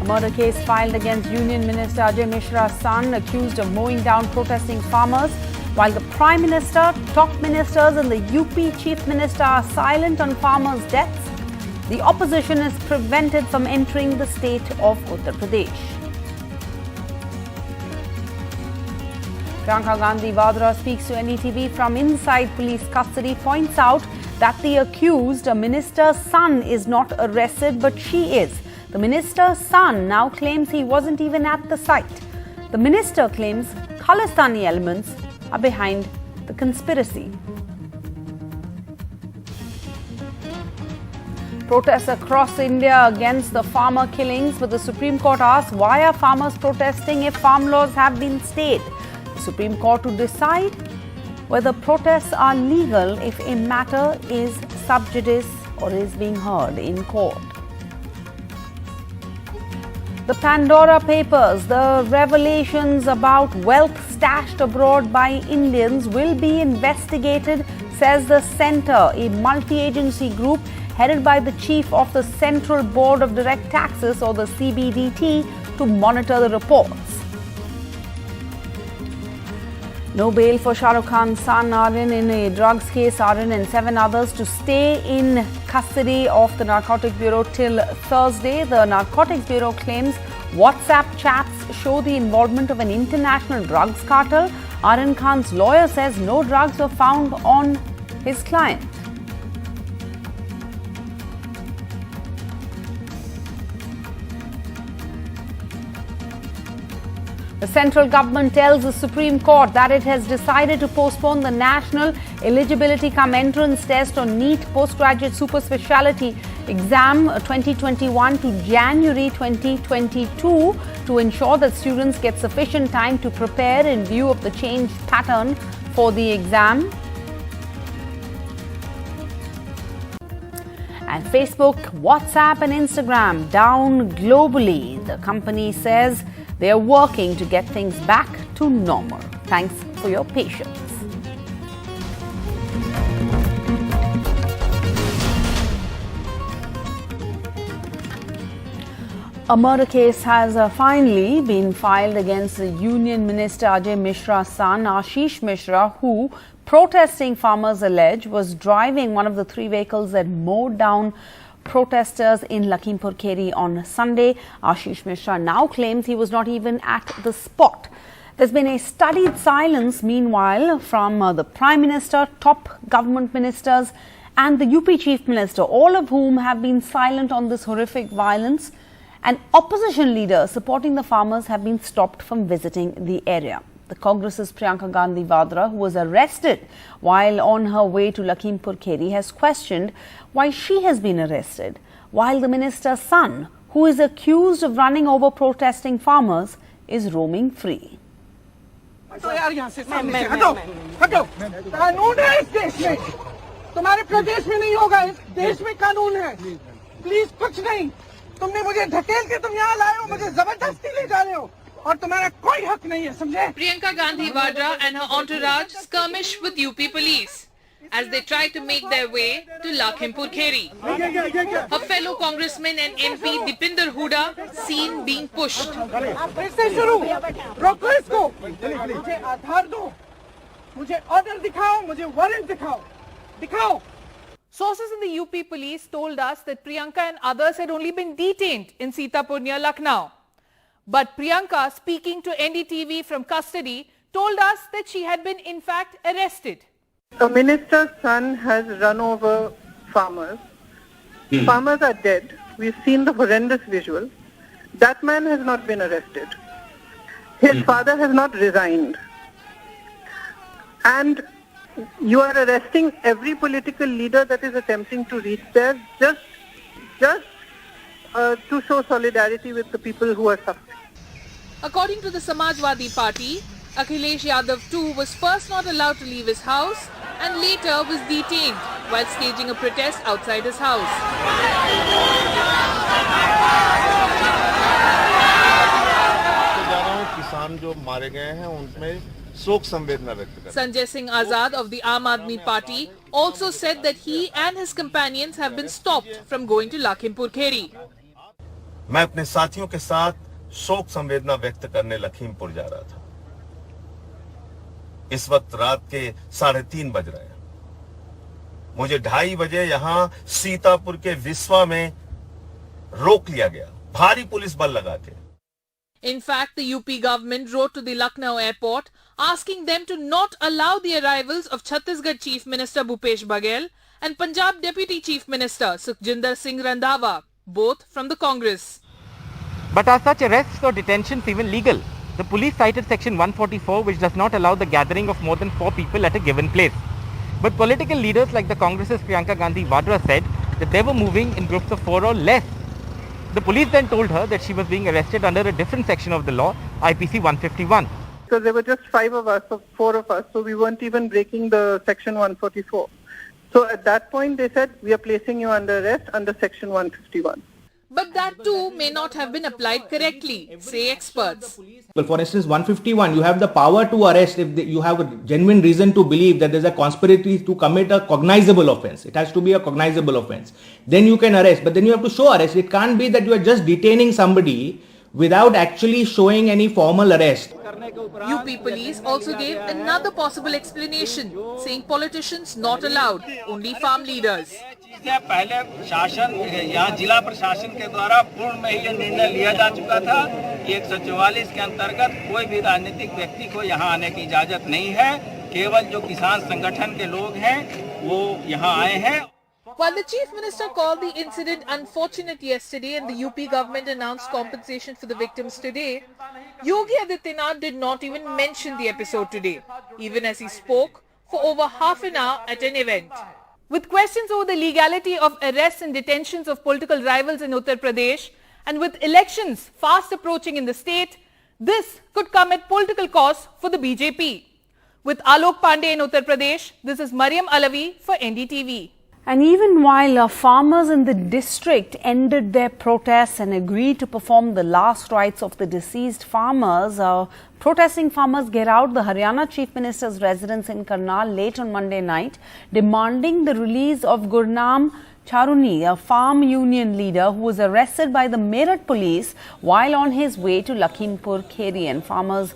Murder case filed against Union Minister Ajay Mishra's son, accused of mowing down protesting farmers. While the Prime Minister, top ministers and the UP Chief Minister are silent on farmers' deaths, the opposition is prevented from entering the state of Uttar Pradesh. Priyanka Gandhi Vadra speaks to NDTV from inside police custody, points out that the accused, a minister's son, is not arrested, but she is. The minister's son now claims he wasn't even at the site. The minister claims Khalistani elements are behind the conspiracy. Protests across India against the farmer killings, but the Supreme Court asks, why are farmers protesting if farm laws have been stayed? The Supreme Court to decide whether protests are legal if a matter is sub judice or is being heard in court. The Pandora papers, the revelations about wealth stashed abroad by Indians will be investigated, says the Centre, a multi-agency group headed by the chief of the Central Board of Direct Taxes, or the CBDT, to monitor the reports. No bail for Shah Rukh Khan's son Aryan in a drugs case. Aryan and 7 others to stay in custody of the Narcotics Bureau till Thursday. The Narcotics Bureau claims WhatsApp chats show the involvement of an international drugs cartel. Aryan Khan's lawyer says no drugs were found on his client. The central government tells the Supreme Court that it has decided to postpone the National Eligibility Cum Entrance Test on NEET Postgraduate Super Speciality Exam 2021 to January 2022 to ensure that students get sufficient time to prepare in view of the changed pattern for the exam. And Facebook, WhatsApp and Instagram down globally. The company says they are working to get things back to normal. Thanks for your patience. A murder case has finally been filed against the Union Minister Ajay Mishra's son, Ashish Mishra, who, protesting farmers allege, was driving one of the 3 vehicles that mowed down protesters in Lakhimpur kheri on Sunday. Ashish Mishra now claims he was not even at the spot. There's been a studied silence, meanwhile, from the Prime Minister, top government ministers and the UP Chief Minister, all of whom have been silent on this horrific violence. And opposition leaders supporting the farmers have been stopped from visiting the area. The Congress's Priyanka Gandhi Vadra, who was arrested while on her way to Lakhimpur kheri, has questioned why she has been arrested, while the minister's son, who is accused of running over protesting farmers, is roaming free. तो यार यहाँ से सामने से हटो हटो कानून है इस देश में तुम्हारे प्रदेश में नहीं होगा इस देश में कानून है प्लीज कुछ नहीं तुमने मुझे धकेल के तुम यहाँ लाए हो मुझे जबरदस्ती ले जा रहे हो और तुम्हारा कोई हक नहीं है समझे Priyanka Gandhi Vadra and her entourage skirmish with UP police as they try to make their way to Lakhimpur kheri. Her fellow congressman and MP Dipinder Huda seen being pushed. फिर से शुरू रोको इसको मुझे आधार दो मुझे ऑर्डर दिखाओ मुझे वारंट दिखाओ Sources in the UP police told us that Priyanka and others had only been detained in Sitapur near Lucknow. But Priyanka, speaking to NDTV from custody, told us that she had been in fact arrested. A minister's son has run over farmers. Farmers are dead. We've seen the horrendous visuals. That man has not been arrested. His father has not resigned. And you are arresting every political leader that is attempting to reach there just to show solidarity with the people who are suffering. According to the Samajwadi Party, Akhilesh Yadav too was first not allowed to leave his house and later was detained while staging a protest outside his house. किसान जो मारे गए हैं उनमें शोक संवेदना व्यक्त करते हैं. Sanjay Singh Azad of the Aam Aadmi Party also said that he and his companions have been stopped from going to Lakhimpur kheri. मैं अपने साथियों के साथ शोक संवेदना व्यक्त करने लखीमपुर जा रहा था। इस वक्त रात के 3:30 बज रहे हैं। मुझे 2:30 बजे यहां सीतापुर के विश्वा में रोक लिया गया, भारी पुलिस बल लगा के। In fact, the UP government wrote to the Lucknow airport asking them to not allow the arrivals of Chhattisgarh Chief Minister Bhupesh Baghel and Punjab Deputy Chief Minister Sukhjinder Singh Randhawa, both from the Congress. But are such arrests or detentions even legal? The police cited section 144, which does not allow the gathering of more than 4 people at a given place. But political leaders like the Congress's Priyanka said that they were moving in groups of 4 or less. The police then told her that she was being arrested under a different section of the law, IPC 151. Because there were just 5 of us, or 4 of us, so we weren't even breaking the section 144. So at that point they said, we are placing you under arrest under section 151. But that too may not have been applied correctly, say experts. Well, for instance, 151, you have the power to arrest if you have a genuine reason to believe that there's a conspiracy to commit a cognizable offense. It has to be a cognizable offense. Then you can arrest, but then you have to show arrest. It can't be that you are just detaining somebody without actually showing any formal arrest. UP police also gave another possible explanation, saying politicians not allowed, only farm leaders. पहले शासन यहाँ जिला प्रशासन के द्वारा पूर्ण में ही ये निर्णय लिया जा चुका था कि 144 के अंतर्गत कोई भी राजनीतिक व्यक्ति को यहाँ आने की इजाजत नहीं है, केवल जो किसान संगठन के लोग हैं वो यहाँ आए हैं। While the Chief Minister called the incident unfortunate yesterday and the UP government announced compensation for the victims today, Yogi Adityanath did not even mention the episode today, even as he spoke for over half an hour at an event. With questions over the legality of arrests and detentions of political rivals in Uttar Pradesh, and with elections fast approaching in the state, this could come at political cost for the BJP. With Alok Pandey in Uttar Pradesh, this is Mariam Alavi for NDTV. And even while farmers in the district ended their protests and agreed to perform the last rites of the deceased farmers, protesting farmers get out the Haryana Chief Minister's residence in Karnal late on Monday night, demanding the release of Gurnam Charuni, a farm union leader who was arrested by the Meerut police while on his way to Lakhimpur, Kheri. And farmers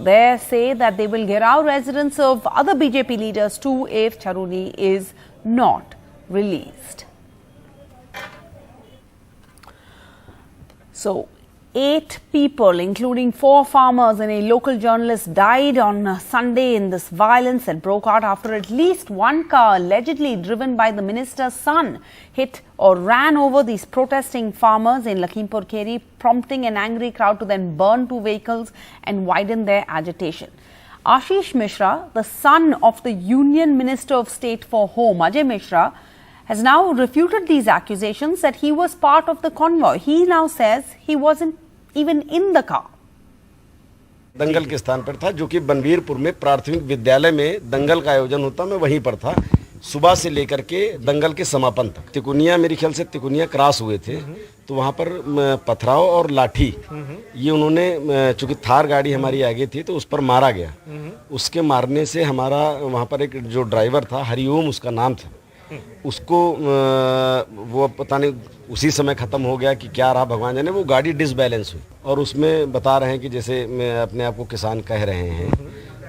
there say that they will get out residence of other BJP leaders too if Charuni is not released. So, 8 people, including 4 farmers and a local journalist, died on Sunday in this violence that broke out after at least one car, allegedly driven by the minister's son, hit or ran over these protesting farmers in Lakhimpur Kheri, prompting an angry crowd to then burn 2 vehicles and widen their agitation. Ashish Mishra, the son of the Union Minister of State for Home, Ajay Mishra, has now refuted these accusations that he was part of the convoy. He now says he wasn't even in the car. दंगल के स्थान पर था, जो कि बनवीरपुर में प्राथमिक विद्यालय में दंगल का आयोजन होता, मैं वहीं पर था सुबह से लेकर के दंगल के समापन तक। तिकुनिया, मेरे ख्याल से तिकुनिया क्रॉस हुए थे, तो वहाँ पर पथराव और लाठी ये उन्होंने, चूंकि थार गाड़ी हमारी आगे थी तो उस पर मारा गया। उसके मारने से हमारा वहाँ पर एक जो ड्राइवर था, हरिओम उसका नाम था, उसको वो पता नहीं उसी समय ख़त्म हो गया कि क्या रहा भगवान जाने, वो गाड़ी डिसबैलेंस हुई। और उसमें बता रहे हैं कि जैसे मैं अपने आप को किसान कह रहे हैं,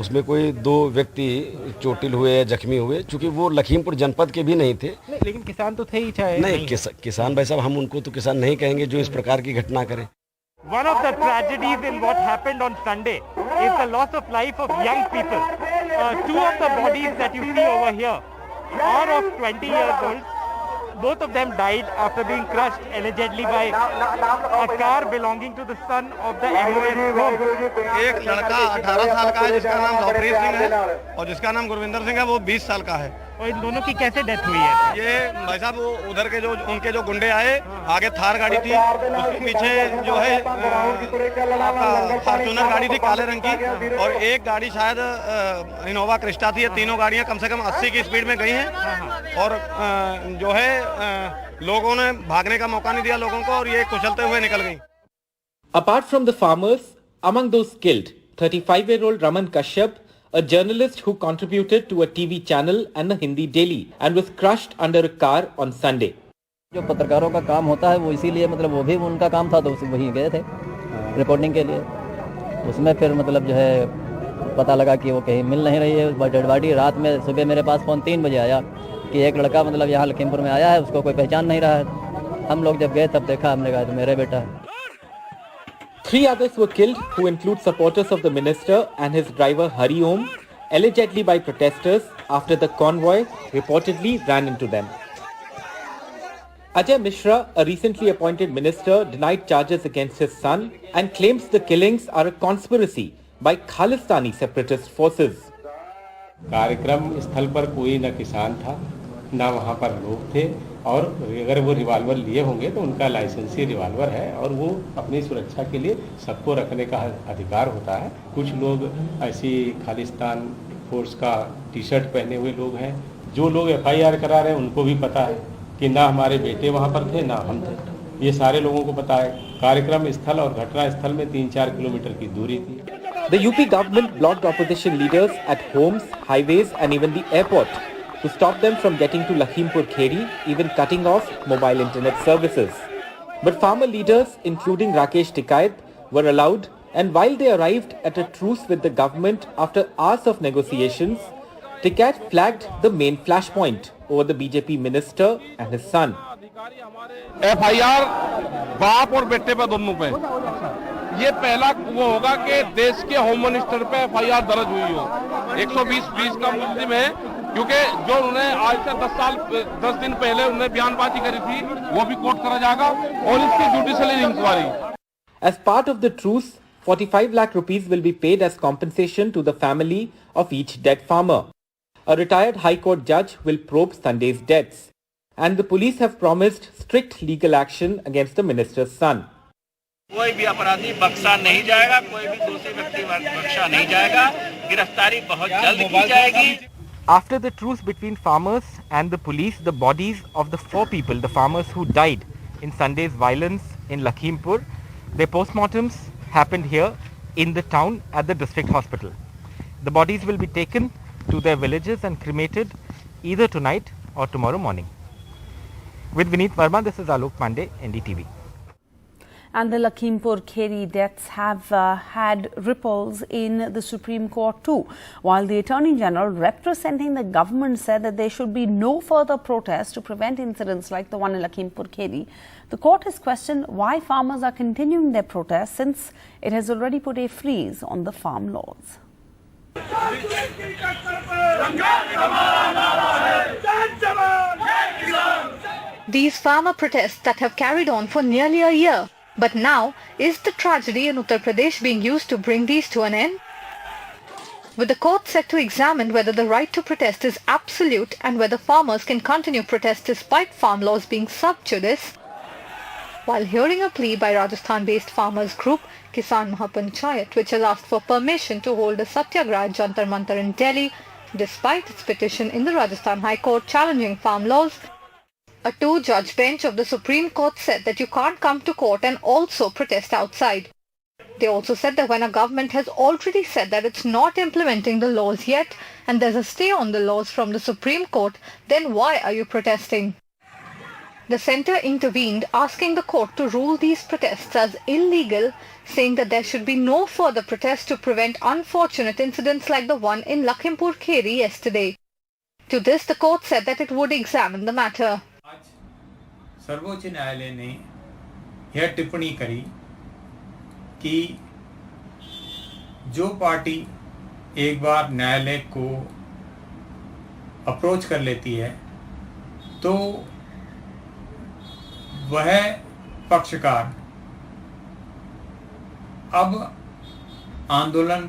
उसमें कोई 2 व्यक्ति चोटिल हुए या जख्मी हुए, चूँकि वो लखीमपुर जनपद के भी नहीं थे। लेकिन किसान तो थे ही, चाहे नहीं किसान भाई साहब, हम उनको तो किसान नहीं कहेंगे जो इस प्रकार की घटना करें। One of the tragedies in what happened on Sunday is the loss of life of young people. 2 of the bodies that you see over here are of 20 years old. Both of them died after being crushed allegedly by a car belonging to the son of the MOS home. एक लड़का 18 साल का है जिसका नाम लवप्रीत सिंह है और जिसका नाम गुरविंदर सिंह है, वो 20 साल का है। और इन दोनों की कैसे डेथ हुई है? ये भाई साहब वो उधर के जो उनके जो गुंडे आए, आगे थार गाड़ी थी, उसके पीछे जो है फॉर्च्यूनर गाड़ी थी काले रंग की, और एक गाड़ी शायद इनोवा क्रिस्टा थी। ये तीनों गाड़ियां कम से कम 80 की स्पीड में गई हैं और जो है लोगों ने भागने का मौका नहीं दिया लोगों को, और ये कुचलते हुए निकल गई। Apart from the farmers, among those killed, 35-year-old Raman Kashyap, a journalist who contributed to a TV channel and a Hindi daily and was crushed under a car on Sunday. जो पत्रकारों का काम होता है वो इसीलिए मतलब वो भी उनका काम था तो वहीं गए थे रिपोर्टिंग के लिए। उसमें फिर मतलब जो है पता लगा कि वो कहीं मिल नहीं रही है डेड बॉडी। रात में सुबह मेरे पास फ़ोन 3 बजे आया कि एक लड़का मतलब यहाँ लखीमपुर में आया है, उसको कोई पहचान नहीं रहा है। हम लोग जब गए तब देखा, हमने कहा तो मेरे बेटा है। 3 others were killed, who include supporters of the minister and his driver Hari, allegedly by protesters after the convoy reportedly ran into them. Ajay Mishra, a recently appointed minister, denied charges against his son and claims the killings are a conspiracy by Khalistani separatist forces. कार्यक्रम स्थल पर कोई न किसान था, ना वहाँ पर लोग थे, और अगर वो रिवाल्वर लिए होंगे तो उनका लाइसेंसी रिवाल्वर है और वो अपनी सुरक्षा के लिए सबको रखने का अधिकार होता है। कुछ लोग ऐसी खालिस्तान फोर्स का टी-शर्ट पहने हुए लोग हैं। जो लोग FIR करा रहे हैं उनको भी पता है कि ना हमारे बेटे वहाँ पर थे ना हम थे, ये सारे लोगों को पता है। कार्यक्रम स्थल और घटना स्थल में 3-4 किलोमीटर की दूरी थी। The UP government blocked opposition leaders at homes, highways and even the airport to stop them from getting to Lakhimpur Kheri, even cutting off mobile internet services. But farmer leaders, including Rakesh Tikayat, were allowed, and while they arrived at a truce with the government after hours of negotiations, Tikayat flagged the main flashpoint over the BJP minister and his son. FIR बाप और बेटे पे दोनों पे, ये पहला वो होगा कि देश के होम मिनिस्टर पे FIR दर्ज हुई हो। 120 का मुल्जिम है, क्योंकि जो उन्होंने आज से 10 दिन पहले उन्होंने बयानबाजी करी थी वो भी कोर्ट करा जाएगा, और इसकी judicial inquiry. As part of the truce, 45 lakh rupees will be paid as compensation to the family of each dead farmer. A retired High Court judge will probe Sunday's deaths, and the police have promised strict legal action against the minister's son. कोई भी अपराधी बख्शा नहीं जाएगा, कोई भी दोषी व्यक्ति बख्शा नहीं जाएगा, गिरफ्तारी बहुत जल्द की जाएगी। After the truce between farmers and the police, the bodies of the 4 people, the farmers who died in Sunday's violence in Lakhimpur, their postmortems happened here in the town at the district hospital. The bodies will be taken to their villages and cremated either tonight or tomorrow morning. With Vineet Verma, this is Alok Pandey, NDTV. And the Lakhimpur Kheri deaths have had ripples in the Supreme Court too. While the Attorney General representing the government said that there should be no further protests to prevent incidents like the one in Lakhimpur Kheri, the court has questioned why farmers are continuing their protests since it has already put a freeze on the farm laws. These farmer protests that have carried on for nearly a year. But now, is the tragedy in Uttar Pradesh being used to bring these to an end? With the court set to examine whether the right to protest is absolute and whether farmers can continue protests despite farm laws being sub judice, while hearing a plea by Rajasthan-based farmers group Kisan Mahapanchayat, which has asked for permission to hold a satyagraha at Jantar Mantar in Delhi, despite its petition in the Rajasthan High Court challenging farm laws, a 2-judge bench of the Supreme Court said that you can't come to court and also protest outside. They also said that when a government has already said that it's not implementing the laws yet and there's a stay on the laws from the Supreme Court, then why are you protesting? The centre intervened, asking the court to rule these protests as illegal, saying that there should be no further protests to prevent unfortunate incidents like the one in Lakhimpur Kheri yesterday. To this, the court said that it would examine the matter. सर्वोच्च न्यायालय ने यह टिप्पणी करी कि जो party एक बार न्यायालय को अप्रोच कर लेती है तो वह पक्षकार अब आंदोलन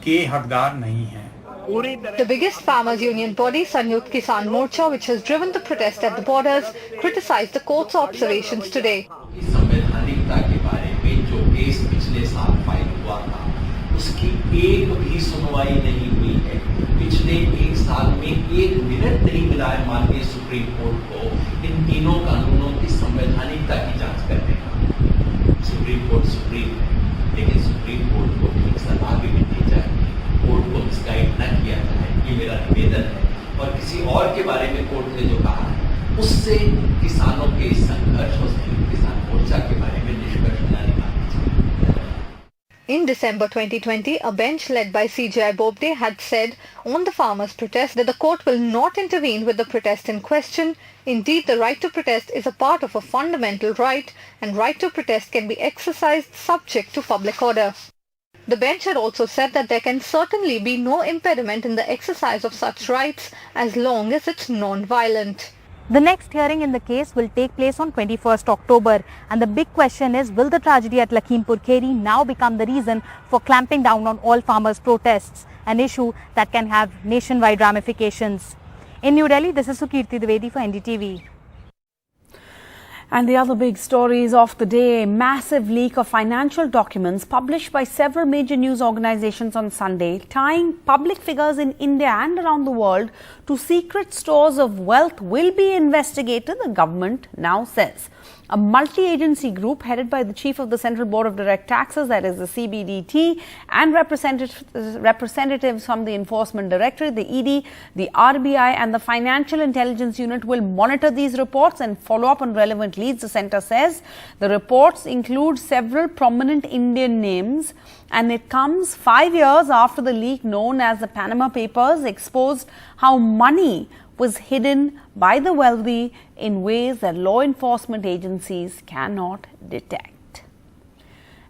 के हकदार नहीं है। The biggest farmers' union body, Sanyukt Kisan Morcha, which has driven the protest at the borders, criticized the court's observations today. संवैधानिकता के बारे में जो केस पिछले साल फाइल हुआ था, उसकी एक भी सुनवाई नहीं हुई है। पिछले 1 साल में 1 मिनट नहीं मिला है माननीय सुप्रीम कोर्ट को इन तीनों कानूनों की संवैधानिकता की जांच करने का। सुप्रीम कोर्ट सुप्रीम है, लेकिन सुप्रीम कोर्ट को ठीक सलाह भी दी जाए, कोर्ट को मिसगाइड न किया जाए, ये मेरा निवेदन है। और किसी और के बारे में कोर्ट ने जो कहा है उससे किसानों के संघर्ष और संयुक्त किसान मोर्चा के बारे में निष्कर्ष न निकालना चाहिए। In December 2020, a bench led by CJI Bobde had said on the farmers' protest that the court will not intervene with the protest in question. Indeed, the right to protest is a part of a fundamental right, and right to protest can be exercised subject to public order. The bench had also said that there can certainly be no impediment in the exercise of such rights as long as it's non-violent. The next hearing in the case will take place on 21st October, and the big question is, will the tragedy at Lakhimpur Kheri now become the reason for clamping down on all farmers' protests, an issue that can have nationwide ramifications. In New Delhi, this is Sukirti Dwivedi for NDTV. And the other big stories of the day, a massive leak of financial documents published by several major news organizations on Sunday, tying public figures in India and around the world to secret stores of wealth will be investigated, the government now says. A multi-agency group headed by the chief of the Central Board of Direct Taxes, that is the CBDT, and representatives from the Enforcement Directorate, the ED, the RBI and the Financial Intelligence Unit will monitor these reports and follow up on relevant leads, the centre says. The reports include several prominent Indian names, and it comes 5 years after the leak known as the Panama Papers exposed how money was hidden by the wealthy in ways that law enforcement agencies cannot detect.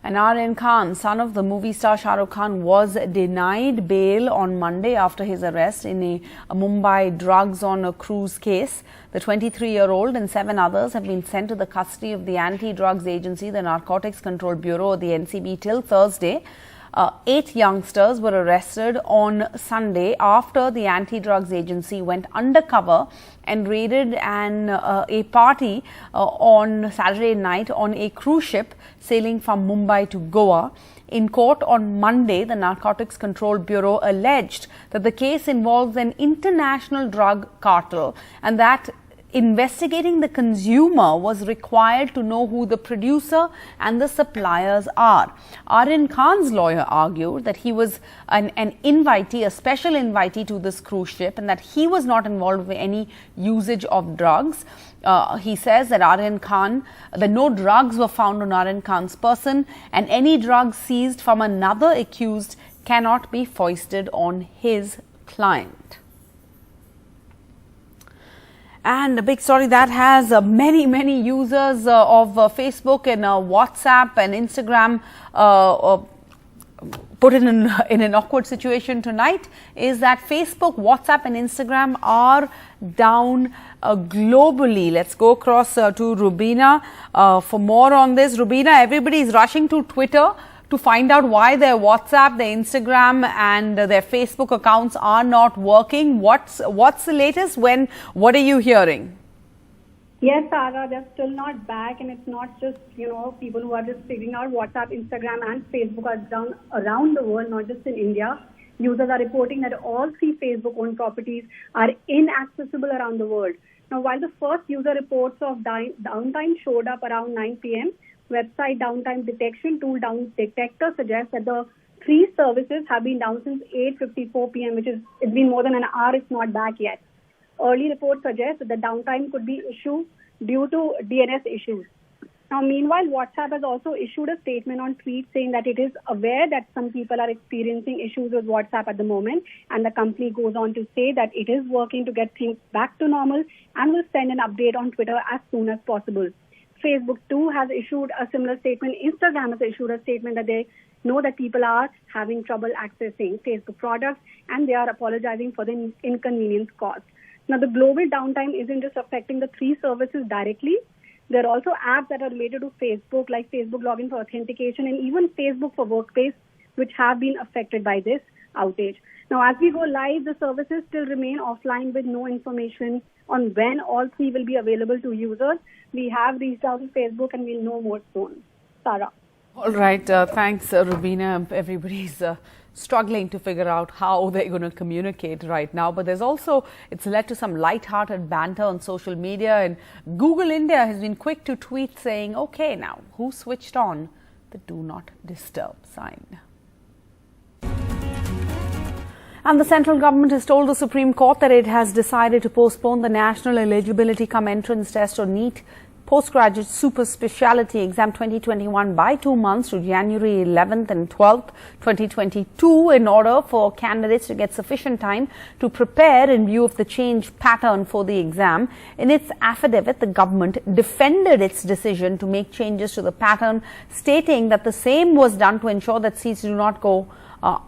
And Aryan Khan, son of the movie star Shah Rukh Khan, was denied bail on Monday after his arrest in a Mumbai drugs on a cruise case. The 23-year-old and 7 others have been sent to the custody of the Anti-Drugs Agency, the Narcotics Control Bureau, or the NCB, till Thursday. 8 youngsters were arrested on Sunday after the Anti-Drugs Agency went undercover and raided a party on Saturday night on a cruise ship sailing from Mumbai to Goa. In court on Monday, the Narcotics Control Bureau alleged that the case involves an international drug cartel and that investigating the consumer was required to know who the producer and the suppliers are. Aryan Khan's lawyer argued that he was an invitee, a special invitee to this cruise ship, and that he was not involved with any usage of drugs. He says that that no drugs were found on Aryan Khan's person, and any drugs seized from another accused cannot be foisted on his client. And a big story that has many users of Facebook and WhatsApp and Instagram put in an awkward situation tonight is that Facebook, WhatsApp and Instagram are down globally. Let's go across to Rubina for more on this. Rubina, everybody is rushing to Twitter to find out why their WhatsApp, their Instagram and their Facebook accounts are not working. What's the latest? What are you hearing? Yes, Sarah, they're still not back, and it's not just, people who are just figuring out WhatsApp, Instagram and Facebook are down around the world, not just in India. Users are reporting that all 3 Facebook-owned properties are inaccessible around the world. Now, while the first user reports of downtime showed up around 9 p.m., website downtime detection tool Down Detector suggests that the 3 services have been down since 8:54 p.m., it's been more than an hour, it's not back yet. Early reports suggest that the downtime could be issued due to DNS issues. Now, meanwhile, WhatsApp has also issued a statement on tweet saying that it is aware that some people are experiencing issues with WhatsApp at the moment, and the company goes on to say that it is working to get things back to normal and will send an update on Twitter as soon as possible. Facebook too has issued a similar statement. Instagram has issued a statement that they know that people are having trouble accessing Facebook products and they are apologizing for the inconvenience caused. Now, the global downtime isn't just affecting the 3 services directly. There are also apps that are related to Facebook, like Facebook Login for authentication and even Facebook for Workspace, which have been affected by this outage. Now, as we go live, the services still remain offline with no information on when all 3 will be available to users. We have reached out to Facebook and we'll know more soon. Sarah. All right. Thanks, Rubina. Everybody's struggling to figure out how they're going to communicate right now. But there's also, it's led to some light-hearted banter on social media. And Google India has been quick to tweet saying, okay, now, who switched on the Do Not Disturb sign? And the central government has told the Supreme Court that it has decided to postpone the National Eligibility Cum Entrance Test or NEET Postgraduate Super Speciality Exam 2021 by 2 months to January 11th and 12th, 2022 in order for candidates to get sufficient time to prepare in view of the change pattern for the exam. In its affidavit, the government defended its decision to make changes to the pattern, stating that the same was done to ensure that seats do not go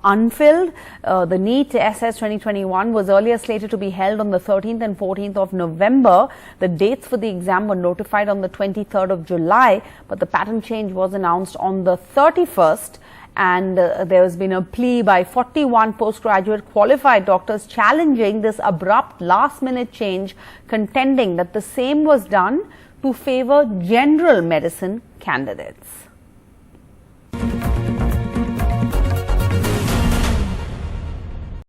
unfilled. The NEET SS 2021 was earlier slated to be held on the 13th and 14th of November. The dates for the exam were notified on the 23rd of July, but the pattern change was announced on the 31st. And there has been a plea by 41 postgraduate qualified doctors challenging this abrupt last-minute change, contending that the same was done to favor general medicine candidates.